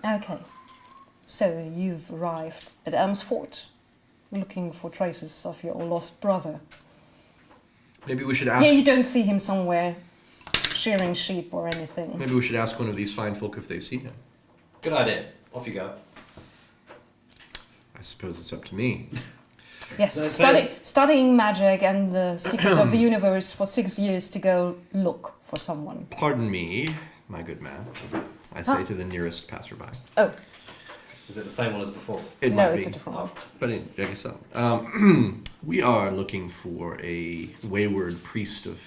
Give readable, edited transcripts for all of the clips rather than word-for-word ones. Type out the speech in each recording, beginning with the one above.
Okay. So you've arrived at Elmsford, looking for traces of your lost brother. Maybe we should ask... Yeah, you don't see him somewhere shearing sheep or anything. Maybe we should ask one of these fine folk if they've seen him. Good idea. Off you go. I suppose it's up to me. Yes, So- studying magic and the secrets of the universe for 6 years to go look for someone. Pardon me, my good man. I say to the nearest passerby. Oh, Is it the same one as before? It no, might it's be, a different one. but I guess so. We are looking for a wayward priest of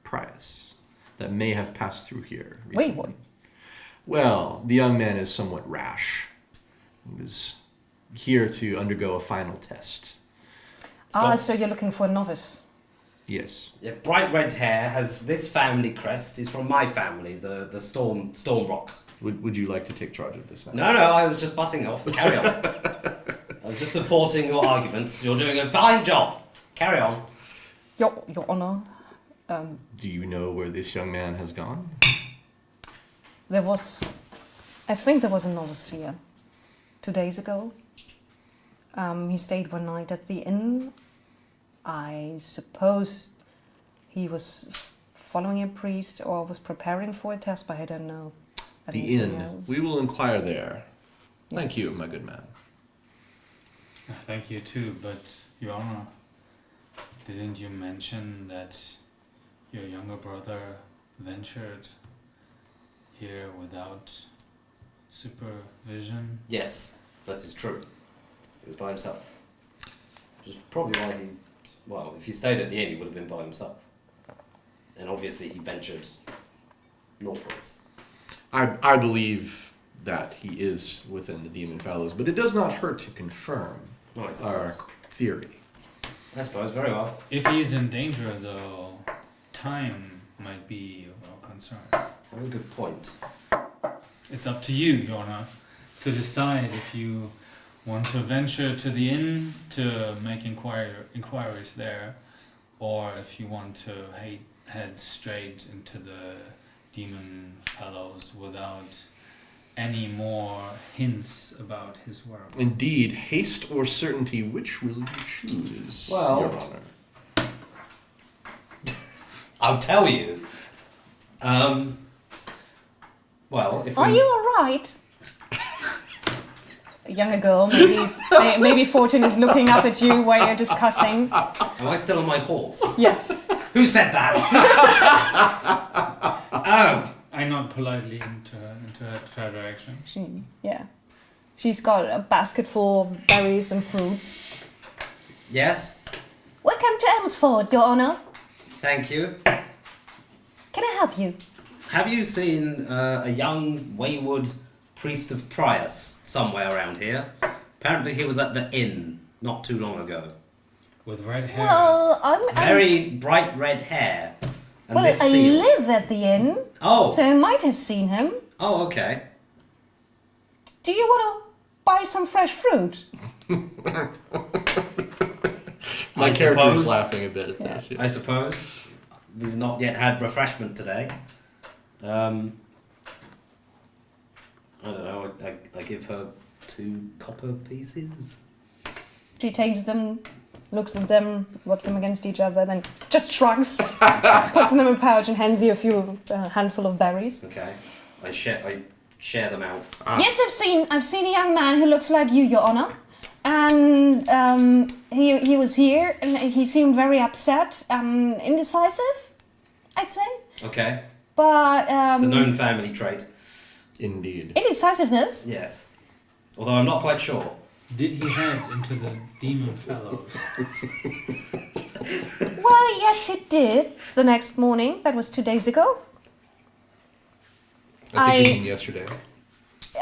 Prius that may have passed through here recently. Wayward? Well, the young man is somewhat rash. He was here to undergo a final test. So you're looking for a novice. Yes. Yeah, bright red hair, has this family crest, is from my family, the Storm Rocks. Would you like to take charge of this now? No, I was just butting off. Carry on. I was just supporting your arguments. You're doing a fine job. Carry on. Your Honor, Do you know where this young man has gone? I think there was a novice here 2 days ago. He stayed one night at the inn. I suppose he was following a priest or was preparing for a test, but I don't know. The anything inn. else. We will inquire there. Thank Yes. you, my good man. Thank you too, but Your Honor, didn't you mention that your younger brother ventured here without supervision? Yes, that is true. He was by himself. Which is probably why if he stayed at the inn, he would have been by himself. And obviously he ventured northwards. I believe that he is within the Demon Fellows, but it does not hurt to confirm No, I our suppose. theory. I suppose, very well. If he is in danger, though, time might be of our concern. Very good point. It's up to you, Your Honor, to decide if you want to venture to the inn to make inquiries there, or if you want to head straight into the Demon Fellows without any more hints about his whereabouts. Indeed, haste or certainty, which will you choose, Well- Your Honor? I'll tell you. If Are we- you alright? A younger girl, maybe Fortune is looking up at you while you're discussing. Am I still on my horse? Yes. Who said that? Oh, I nod politely into her direction. She's got a basket full of berries and fruits. yes. Welcome to Elmsford, Your Honor. Thank you. Can I help you? Have you seen a young wayward priest of Prius somewhere around here? Apparently he was at the inn not too long ago. With red hair. Well, Very bright red hair. And well, this I seal. live at the inn, Oh. so I might have seen him. Oh, okay. Do you want to buy some fresh fruit? My I character is suppose. laughing a bit at this. I suppose. We've not yet had refreshment today. I don't know. I give her 2 copper pieces. She takes them, looks at them, rubs them against each other, then just shrugs, puts them in a pouch and hands you a handful of berries. Okay. I share them out. Yes, I've seen a young man who looks like you, Your Honor. And he was here and he seemed very upset, indecisive, I'd say. Okay. But It's a known family trait. Indeed. indecisiveness. Yes. Although I'm not quite sure. Did he head into the Demon Fellows? Well, yes, he did. The next morning, that was 2 days ago. I think you mean yesterday.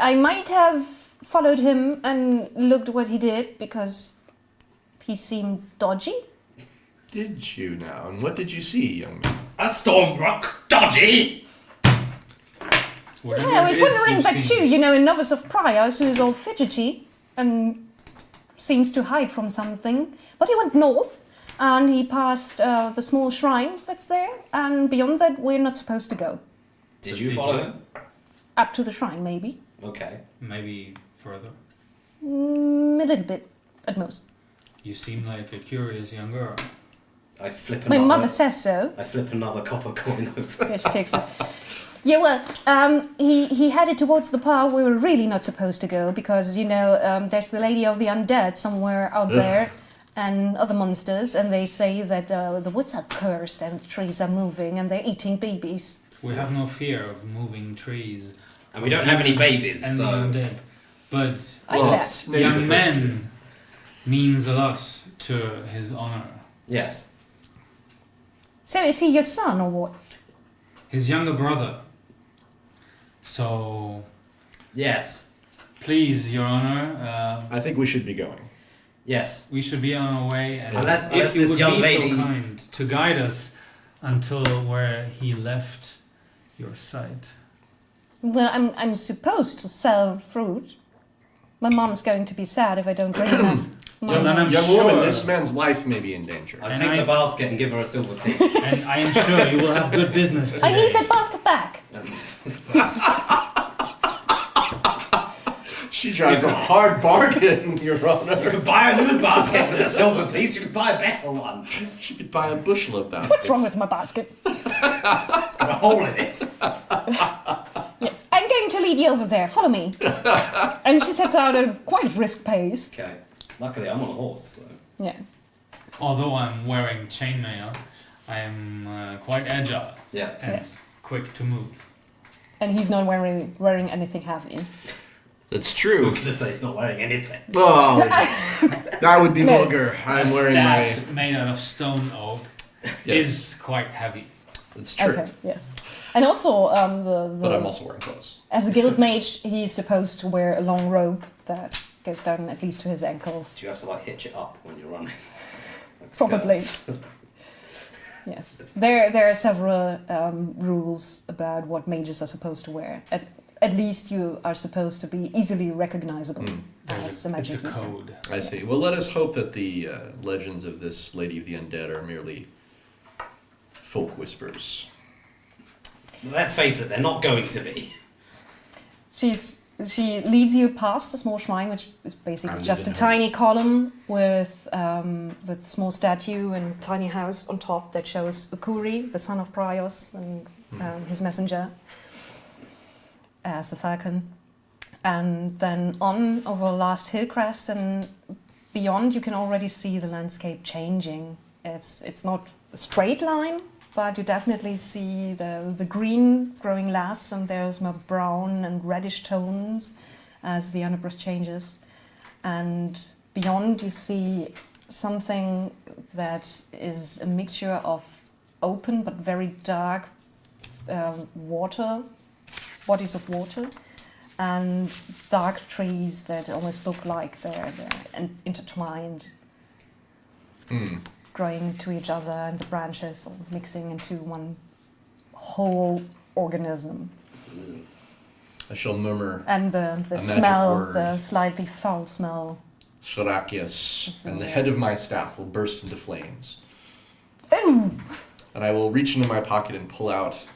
I might have followed him and looked what he did because he seemed dodgy. Did you now? And what did you see, young man? A Stormrock dodgy! Whatever Yeah, I was it is wondering you've that seen. too. A novice of Priors who is all fidgety and seems to hide from something. But he went north and he passed the small shrine that's there. And beyond that, we're not supposed to go. Did you follow him? Up to the shrine, maybe. Okay. Maybe further. A little bit, at most. You seem like a curious young girl. I flip My another. mother says so. I flip another copper coin over. Yeah, she takes it. Yeah, well, he headed towards the path we were really not supposed to go because, there's the Lady of the Undead somewhere out there and other monsters, and they say that the woods are cursed and the trees are moving and they're eating babies. We have no fear of moving trees. And we don't have any babies, and so. the undead. But I it's bet. nature young first. men means a lot to his honor. Yes. So is he your son or what? His younger brother. So, Yes. please, your honor, I think we should be going. Yes. we should be on our way. And Unless if you this would young be lady- so kind to guide us until where he left your sight. Well, I'm supposed to sell fruit. My mom's going to be sad if I don't bring enough money. Well, then I'm Young sure. woman, this man's life may be in danger. I'll And take I- the basket and give her a silver piece. And I am sure you will have good business today. I need that basket back. She drives a hard bargain, Your You Honor. could buy a new basket with a silver piece, you could buy a better one. She could buy a bushel of baskets. What's wrong with my basket? It's got a hole in it. Yes, I'm going to lead you over there. Follow me. And she sets out at a quite brisk pace. Okay. Luckily, I'm on a horse, so. Yeah. Although I'm wearing chainmail, I am quite agile Yeah. and Yes. quick to move. And he's not wearing anything heavy. That's I'm true. gonna say he's not wearing anything. Oh, that would be No. vulgar. I'm A wearing my. staff made out of stone oak Yes, is quite heavy. it's true. Okay, yes. And also, But I'm also wearing clothes. as a guild mage, he's supposed to wear a long robe that goes down at least to his ankles. Do you have to like hitch it up when you're running? Like Probably. skirts? Yes. There are several rules about what mages are supposed to wear. At least you are supposed to be easily recognizable as a It's magic a user. code. I see. Well, let us hope that the legends of this Lady of the Undead are merely folk whispers. Let's face it, they're not going to be. She leads you past a small shrine, which is basically I'm just a leaving tiny column with small statue and tiny house on top that shows Ukuri, the son of Prios, and his messenger as a falcon. And then on over the last hill crest and beyond, you can already see the landscape changing. It's not a straight line, but you definitely see the green growing less, and there's more brown and reddish tones as the underbrush changes. And beyond, you see something that is a mixture of open but very dark bodies of water, and dark trees that almost look like they're intertwined, growing to each other, and the branches all mixing into one whole organism. I shall murmur And the magic smell, word. the slightly foul smell. Sharakias, and the Yeah. head of my staff will burst into flames. Ooh! And I will reach into my pocket and pull out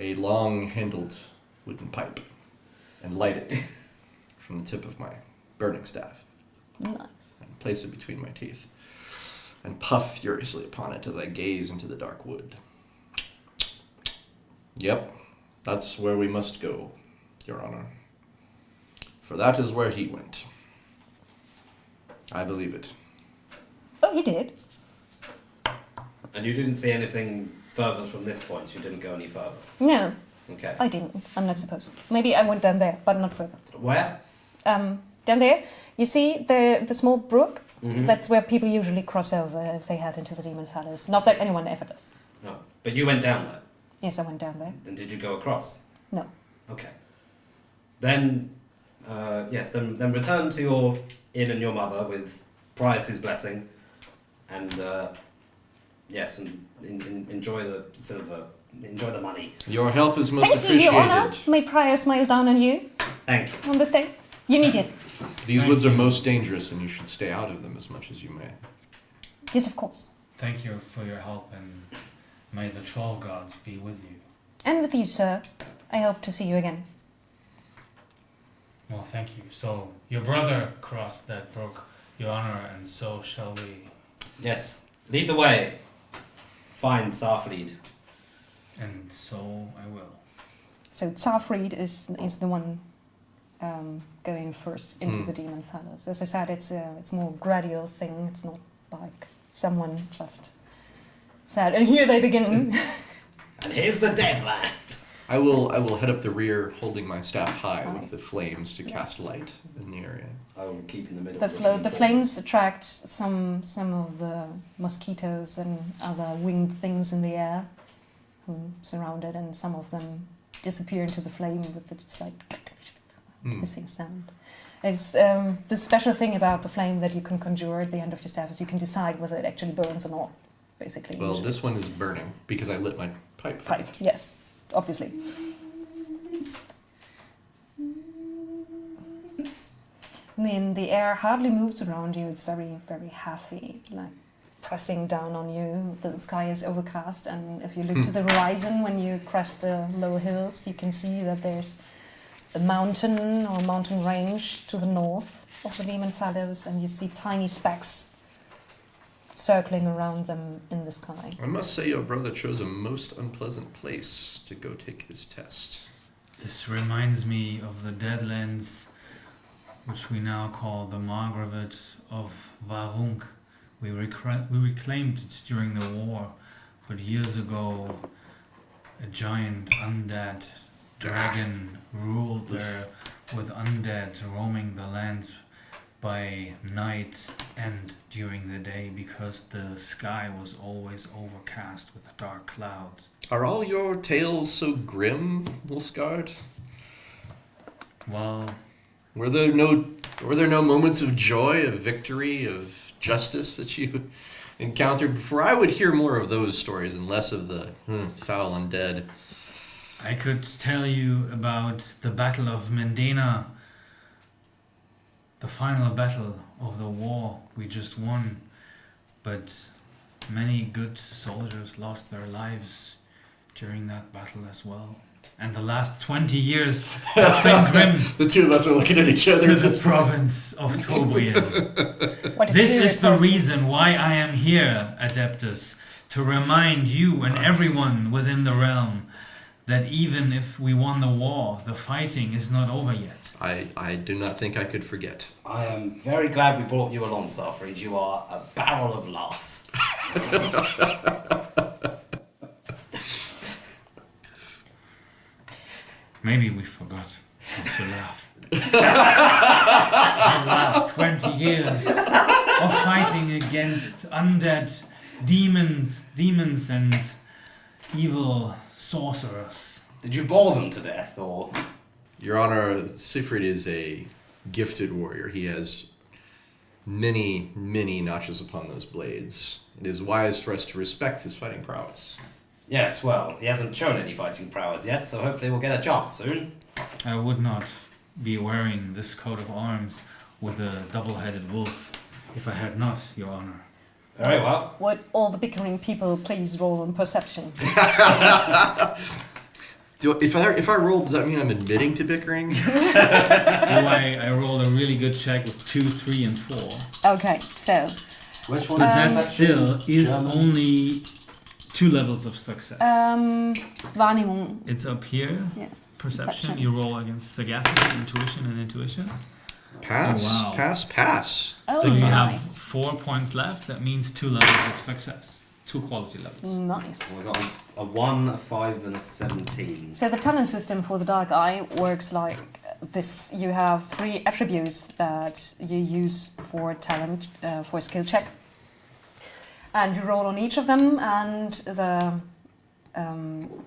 a long-handled wooden pipe and light it from the tip of my burning staff Nice. and place it between my teeth and puff furiously upon it as I gaze into the dark wood. Yep, that's where we must go, Your Honor. For that is where he went. I believe it. Oh, you did? And you didn't see anything further from this point? You didn't go any further? No, Okay. I didn't. I'm not supposed to. Maybe I went down there, but not further. Where? Down there, you see the small brook? Mhm. That's where people usually cross over if they head into the Demon Fellows. Not that anyone ever does. No. But you went down there. Yes, I went down there. Then did you go across? No. Okay. Then, then return to your inn and your mother with Price's blessing, and enjoy the silver, enjoy the money. Your help is most Thank you, Your Honor. appreciated. May Prior smile down on you Thank you. on this day. You need it. These Thank woods are you. most dangerous, and you should stay out of them as much as you may. Yes, of course. Thank you for your help, and may the 12 gods be with you. And with you, sir. I hope to see you again. Well, thank you. So, your brother crossed that brook, Your Honor, and so shall we. Yes. Lead the way. Find Sarfried. And so I will. So Sarfried is the one going first into the demon fellows. As I said, it's more gradual thing. It's not like someone just said, and here they begin. And here's the Deadland. I will head up the rear, holding my staff high with Right. the flames to cast Yes. light in the area. I will keep in the middle. The looking forward. flames attract some of the mosquitoes and other winged things in the air who surround it, and some of them disappear into the flame with it's like hissing sound. It's the special thing about the flame that you can conjure at the end of your staff is you can decide whether it actually burns or not. Basically. Well, this one is burning because I lit my pipe. pipe. Yes, obviously. And then the air hardly moves around you. It's very, very heavy, like pressing down on you. The sky is overcast, and if you look to the horizon when you crest the low hills, you can see that there's a mountain or mountain range to the north of the Demon Fellows, and you see tiny specks circling around them in the sky. I must say your brother chose a most unpleasant place to go take this test. This reminds me of the Deadlands, which we now call the Margravet of Varunk. We reclaimed it during the war, but years ago a giant undead dragon ruled there, with undead roaming the land by night and during the day because the sky was always overcast with dark clouds. Are all your tales so grim, Wolfsguard? Well, Were there no moments of joy, of victory, of justice that you encountered before? I would hear more of those stories and less of the foul undead. I could tell you about the Battle of Mendana, the final battle of the war we just won, but many good soldiers lost their lives during that battle as well. And the last 20 years have been grim The two of us are looking at each other. to the province of Tobrien. What a This curious is the person. reason why I am here, Adeptus, to remind you and everyone within the realm that even if we won the war, the fighting is not over yet. I do not think I could forget. I am very glad we brought you along, Sarfried. You are a barrel of laughs. Maybe we forgot how to laugh. The last 20 years of fighting against undead demons and evil sorcerers. Did you bore them to death, or...? Your Honor, Siegfried is a gifted warrior. He has many, many notches upon those blades. It is wise for us to respect his fighting prowess. Yes, well, he hasn't shown any fighting prowess yet, so hopefully we'll get a chance soon. I would not be wearing this coat of arms with a double-headed wolf if I had not, Your Honor. Very well. Would all the bickering people please roll on perception? If I roll, does that mean I'm admitting to bickering? I rolled a really good check with 2, 3, and 4. Okay, so Which But that still is only 2 levels of success. Wahrnehmung. It's up here. Yes. Perception. You roll against sagacity, intuition, and intuition. Pass, Oh, wow. pass. Oh, So you have nice. 4 points left. That means 2 levels of success. 2 quality levels. Nice. We've got a 1, a 5, and a 17. So the talent system for the Dark Eye works like this. You have 3 attributes that you use for talent, for a skill check. And you roll on each of them, and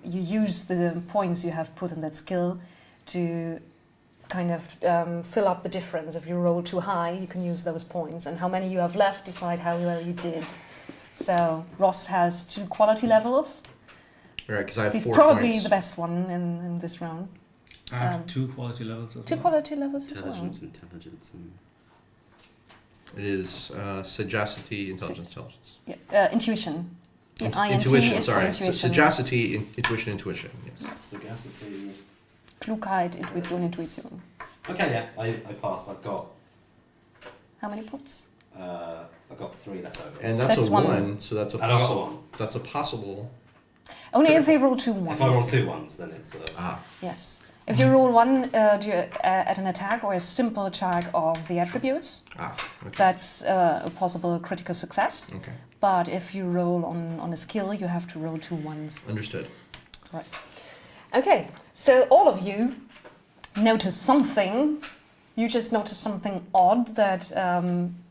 you use the points you have put in that skill to kind of fill up the difference. If you roll too high, you can use those points, and how many you have left decide how well you did. So Ross has 2 quality levels. Right, because I have He's 4 probably points. the best one in this round. I have 2 quality levels. As 2 well. quality levels as well. Intelligence, and... It is sagacity, intelligence. Yeah, intuition. The INT Intuition, is for sorry. intuition. Sagacity, intuition. Yes. Yes. Sagacity. Klugheit, Intuition. Okay, yeah, I pass. I've got How many pots? 3 left over. And that's That's a one. 1, so that's a And I got possible. one. That's a possible. Only if we roll 2 ones. If I roll 2 ones, then it's Yes. If you roll 1 at an attack or a simple attack of the attributes, Okay. that's a possible critical success. Okay. But if you roll on a skill, you have to roll 2 ones. Understood. Right. Okay, so all of you notice something. You just notice something odd that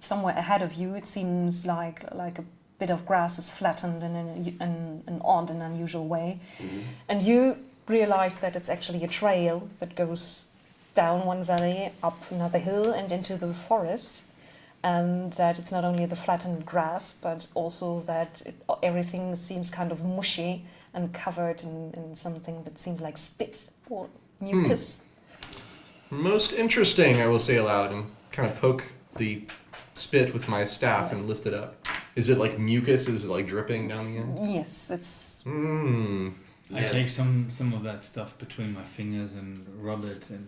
somewhere ahead of you it seems like a bit of grass is flattened in an odd and unusual way. Mm-hmm. And you realize that it's actually a trail that goes down one valley, up another hill and into the forest. And that it's not only the flattened grass, but also that everything seems kind of mushy and covered in something that seems like spit or mucus. Most interesting, I will say aloud, and kind of poke the spit with my staff Yes. and lift it up. Is it like mucus? Is it like dripping down the end? Yes, it's I take some of that stuff between my fingers and rub it and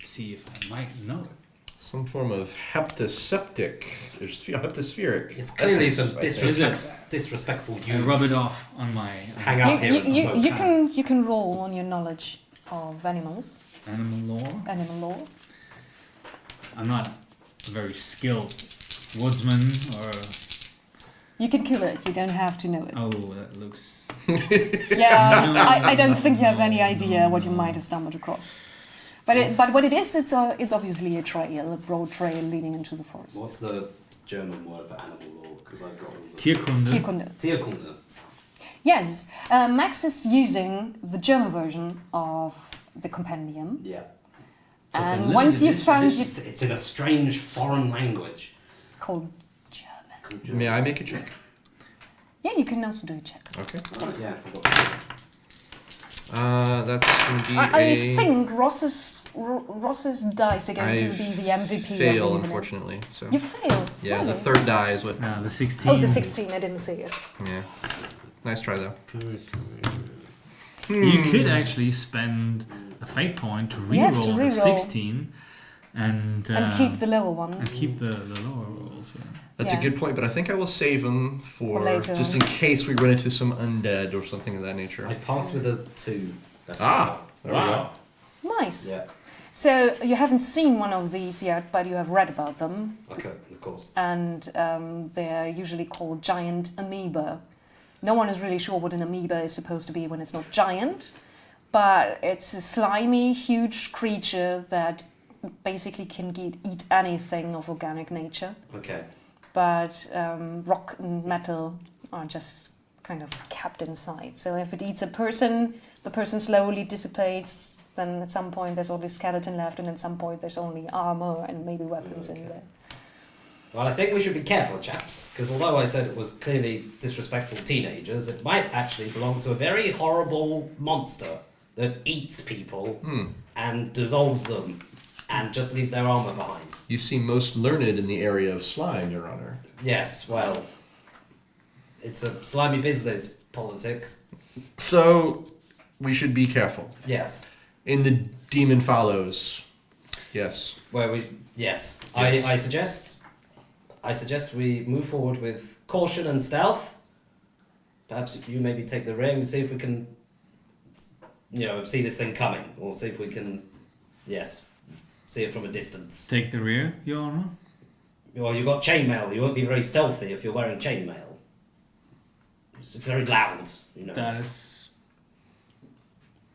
see if I might know it. Some form of heptaseptic, or heptaspheric. It's clearly essence, some I think. disrespectful I youths. rub it off on my Hang out here and smoke you can roll on your knowledge of animals, animal lore. animal law. I'm not a very skilled woodsman or. You can kill it. You don't have to know it. Oh, that looks. Yeah, No, I don't think you have any no, idea what you no. might have stumbled across. But What's- but what it is, it's obviously a trail, a broad trail leading into the forest. What's the German word for animal law? Because I've got all the... Tierkunde. Tierkunde. Tierkunde. Yes, Max is using the German version of the compendium, Yeah. and But the once you limited found edition, it it's in a strange foreign language. called German. Called German. May I make a check? Yeah, you can also do a check. Okay. Right, yeah, I've got That's going to be I think Ross's dice are going to be the MVP of the fail, evening. unfortunately. So You fail. yeah, really? the third die is what. The 16. Oh, the 16. I didn't see it. Yeah. Nice try though. You could actually spend a fate point to reroll Yes, to the reroll. 16 and keep the lower and ones. keep the lower rolls. Yeah. That's Yeah. a good point, but I think I will save them for later. just in case we run into some undead or something of that nature. I passed with a 2. Ah, there we go. Nice. Yeah, So you haven't seen one of these yet, but you have read about them, okay, of course. and they're usually called giant amoeba. No one is really sure what an amoeba is supposed to be when it's not giant, but it's a slimy, huge creature that basically can eat anything of organic nature. Okay. But rock and metal are just kind of kept inside. So if it eats a person, the person slowly dissipates. Then at some point there's only skeleton left, and at some point there's only armor and maybe weapons in Okay. there. Well, I think we should be careful, chaps, because although I said it was clearly disrespectful teenagers, it might actually belong to a very horrible monster that eats people and dissolves them and just leaves their armor behind. You seem most learned in the area of slime, Your Honor. Yes, well, it's a slimy business, politics. So we should be careful. Yes. In the demon follows. Yes. Yes. Yes. I suggest we move forward with caution and stealth. Perhaps you maybe take the ring and see if we can, see this thing coming, or see if we can, see it from a distance. Take the rear, Your Honor. Well, you've got chainmail. You won't be very stealthy if you're wearing chainmail. It's very loud,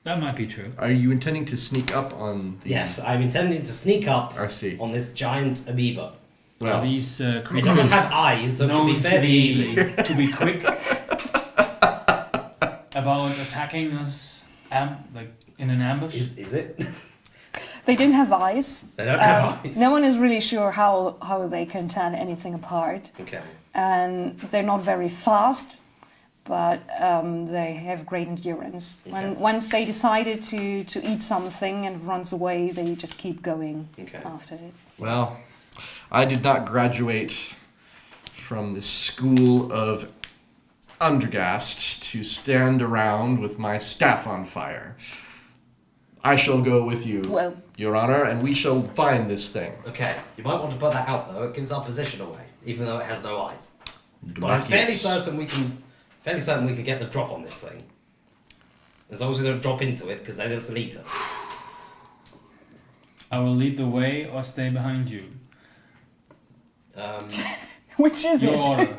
That might be true. Are you intending to sneak up on the... Yes, I'm intending to sneak up I see. on this giant amoeba. Are Well, these It creatures doesn't have eyes, so it should known be fairly easy. to be quick about attacking us, like in an ambush? Is it? They don't have eyes. They don't have eyes. No one is really sure how they can tell anything apart. Okay. And they're not very fast, but they have great endurance. Okay. Once they decided to eat something and it runs away, they just keep going Okay. after it. well, I did not graduate from the school of Undergast to stand around with my staff on fire. I shall go with you, Well, Your Honor, and we shall find this thing. Okay, you might want to put that out though. It gives our position away, even though it has no eyes. But I'm fairly certain we can get the drop on this thing. As long as we don't drop into it, because then it'll eat us. I will lead the way or stay behind you. which is Your it? order.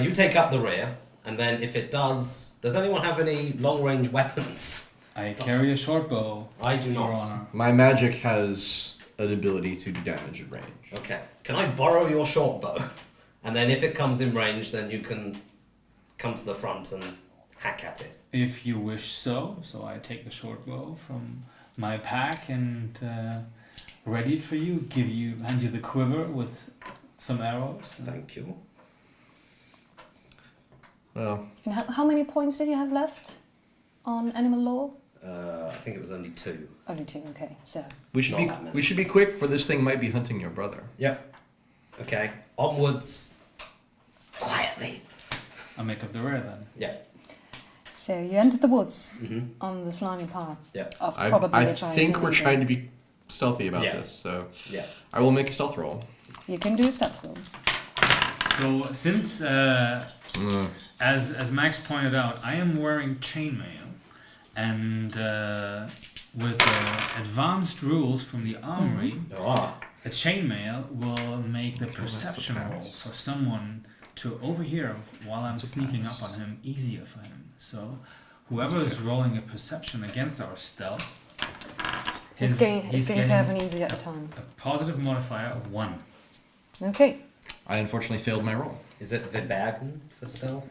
You take up the rear, and then if it does anyone have any long-range weapons? I carry a short bow. I do Your not. Honor. My magic has an ability to do damage at range. Okay. Can I borrow your short bow? And then if it comes in range, then you can come to the front and hack at it. If you wish so. So I take the short bow from my pack and ready it for you. Hand you the quiver with some arrows. Thank you. Well, And how many points did you have left on animal law? I think it was only 2. Only 2, okay. So, we should Not that many. be quick, for this thing might be hunting your brother. Yep. Okay. Onwards. Quietly. I make up the rear then. Yeah. so you entered the woods Mm-hmm. on the slimy path Yeah. of I probably which I think we're imagine. trying to be stealthy about Yeah. this, so Yeah. I will make a stealth roll. You can do a stealth roll. So since as Max pointed out, I am wearing chainmail, and with advanced rules from the armory, a chainmail will make the perception roll for someone to overhear while I'm sneaking up on him easier for him. So whoever is rolling a perception against our stealth, He's going to getting have an easier time. a positive modifier of 1. Okay. I unfortunately failed my roll. Is it Verbergen for stealth?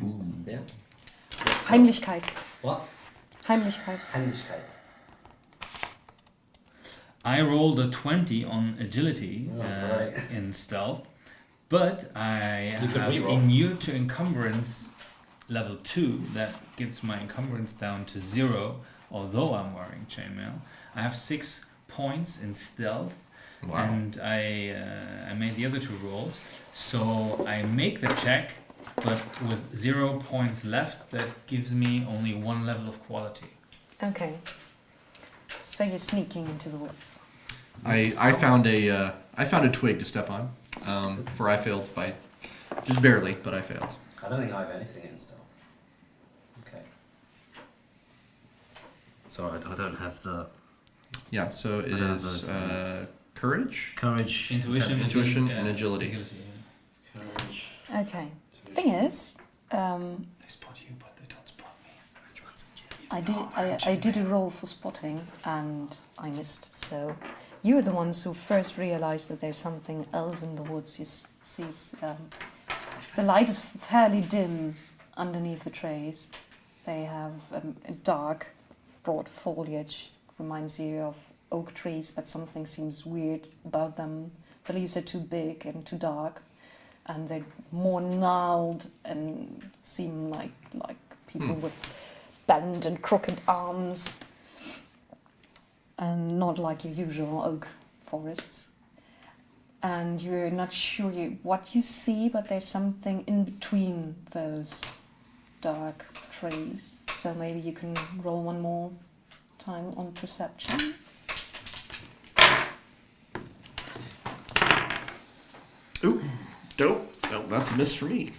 Ooh. Yeah. What's stealth? Heimlichkeit. What? Heimlichkeit. Heimlichkeit. I rolled a 20 on agility right. in stealth, but I You could have reroll. immune to encumbrance level 2 that gets my encumbrance down to 0, although I'm wearing chainmail. I have 6 points in stealth, Wow. and I made the other 2 rolls, so I make the check, but with 0 points left, that gives me only 1 level of quality. Okay. So you're sneaking into the woods. I found a twig to step on, for I failed by just barely, but I failed. I don't think I have anything in stealth. Okay. So I don't have the Yeah, so it I don't have is those things. courage, courage. Intuition, and agility. Yeah. Courage. Okay. Thing is, They spot you, but they don't spot me. I did a roll for spotting and I missed. So you are the ones who first realized that there's something else in the woods. You see, the light is fairly dim underneath the trees. They have a dark, broad foliage. Reminds you of oak trees, but something seems weird about them. The leaves are too big and too dark, and they're more gnarled and seem like people with bent and crooked arms, and not like your usual oak forests. And you're not sure what you see, but there's something in between those dark trees. So maybe you can roll one more time on perception. Ooh, dope. Oh, that's a miss for me.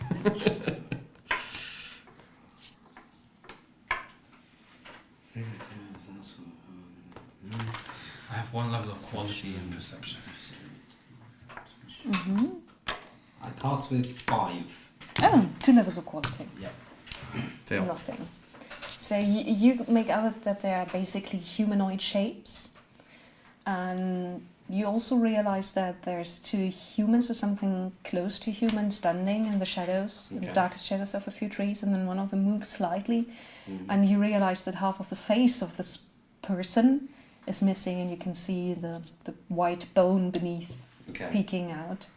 I have 1 level of quality in perception. Mm-hmm. I pass with 5. Oh, 2 levels of quality. Yeah. Fail. Nothing. So you make out that they are basically humanoid shapes, and you also realize that there's 2 humans or something close to humans standing in the shadows, in the Okay. darkest shadows of a few trees, and then one of them moves slightly, Mm. and you realize that half of the face of this person is missing, and you can see the white bone beneath Okay. peeking out,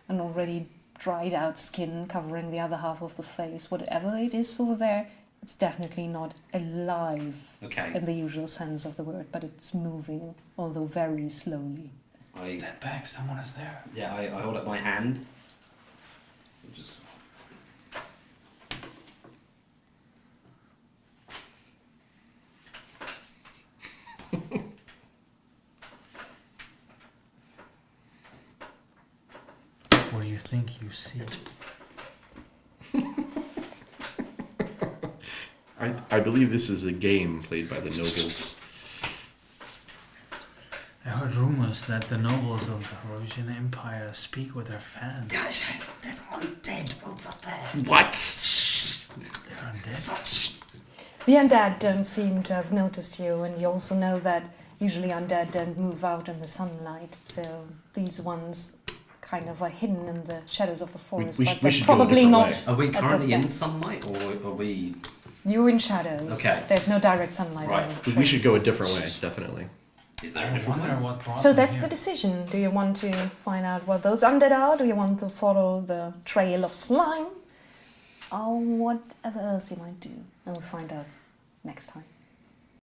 and already dried out skin covering the other half of the face. Whatever it is over there, it's definitely not alive Okay. in the usual sense of the word, but it's moving, although very slowly. Step back, someone is there. I hold up my hand. Just. do you think you see? I believe this is a game played by the nobles. I heard rumors that the nobles of the Horosian Empire speak with their fans. There's undead over there. What? They're undead. The undead don't seem to have noticed you, and you also know that usually undead don't move out in the sunlight, so these ones kind of are hidden in the shadows of the forest, we but should they're go a probably different not. way. Are we at the currently in back. sunlight, or are we? You're in shadows. Okay. There's no direct sunlight. Right. on the We should go a trees. different way, definitely. Is there a I different wonder way? what brought So them that's here. the decision. Do you want to find out what those undead are? Do you want to follow the trail of slime? Or whatever else you might do? And we'll find out next time.